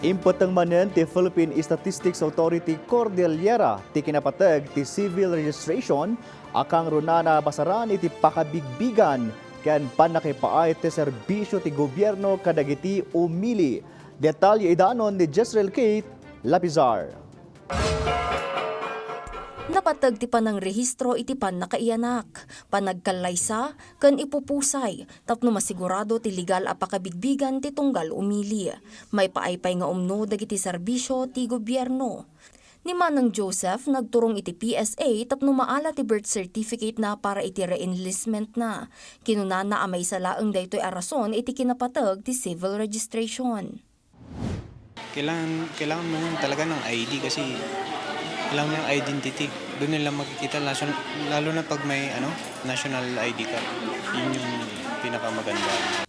Impatang manen ti Philippine Statistics Authority Cordillera ti kinapatag ti civil registration akang runana basaran iti pakabigbigan ken panakipaay ti serbisyo ti gobyerno kadagiti umili. Detalye idanon ni Jezreel Kate Lapizar. Napatag ti panang rehistro iti nakaiyanak, panagkalaysa, kan ipupusay, tapno masigurado ti legal a pakabigbigan ti tunggal umili. May paaypay nga umno dagiti serbisyo ti gobyerno. Ni Manang Joseph nagturong iti PSA tapno maala ti birth certificate na para iti re-enlistment na. Kinunana amay salaang daytoy arason iti kinapatag ti civil registration. Kailangan mo yun talaga ng ID kasi kailangan mo yung identity. Doon nila makikita, lalo na pag may national ID card. Yun yung pinakamaganda.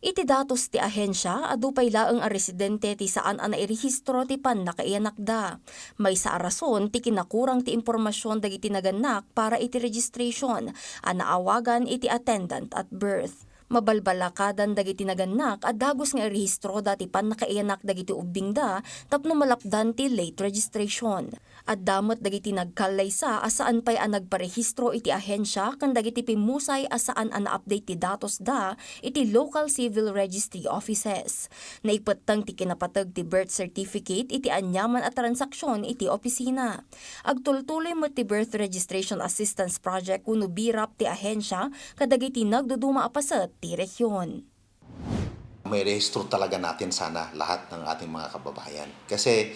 Iti datos ti ahensya, adupay laeng a residente ti saan a nairehistro ti nakaiyanak da. May sa arason ti kinakurang ti impormasyon dagiti naganak para iti registration, a naawagan iti attendant at birth. Mabalbalakadan dagiti naganak at dagos nga irehistro dati nakaiyanak dagiti ubing da tapno malapdan ti late registration. At damot dagiti nagkalaysa asaan pay ang nagparehistro iti ahensya kan dagiti pimusay asaan ang na-update ti datos da iti local civil registry offices. Naipatang ti kinapatag ti birth certificate iti anyaman at transaksyon iti opisina. Agtultuloy mo ti birth registration assistance project kuno birap ti ahensya kadagiti nagduduma apasat ti rehiyon. May rehistro talaga natin sana lahat ng ating mga kababayan. Kasi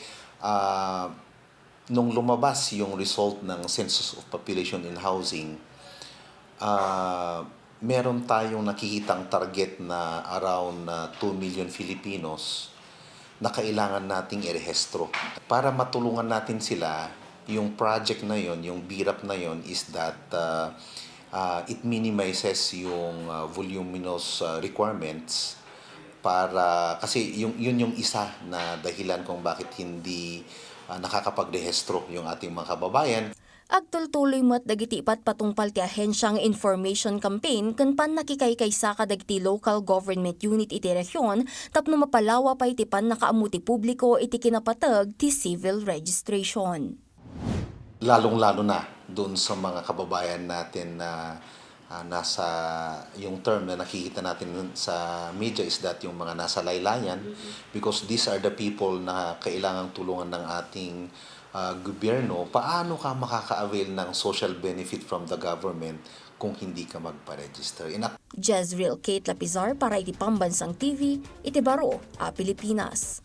nung lumabas yung result ng Census of Population and Housing, meron tayong nakikitang target na around 2 million Filipinos na kailangan nating irehistro. Para matulungan natin sila, yung project na yon, yung BIRAP na yon is that it minimizes yung voluminous requirements para kasi yun yung isa na dahilan kung bakit hindi nakakapagrehistro yung ating mga kababayan. Agtultuloy mo't dagiti patungpal ti ahensyang information campaign kan nakikaykaysa kadagiti local government unit iti rehiyon tapno mapalawa pa iti nakaamuti publiko iti kinapatag ti civil registration. Lalong-lalo na doon sa mga kababayan natin na nasa yung term na nakikita natin sa media is that yung mga nasa laylayan, because these are the people na kailangang tulungan ng ating gobyerno. Paano ka makaka-avail ng social benefit from the government kung hindi ka magpa-register? Jezreel Kate Lapizar para iti Pambansang TV, iti Baro, Pilipinas.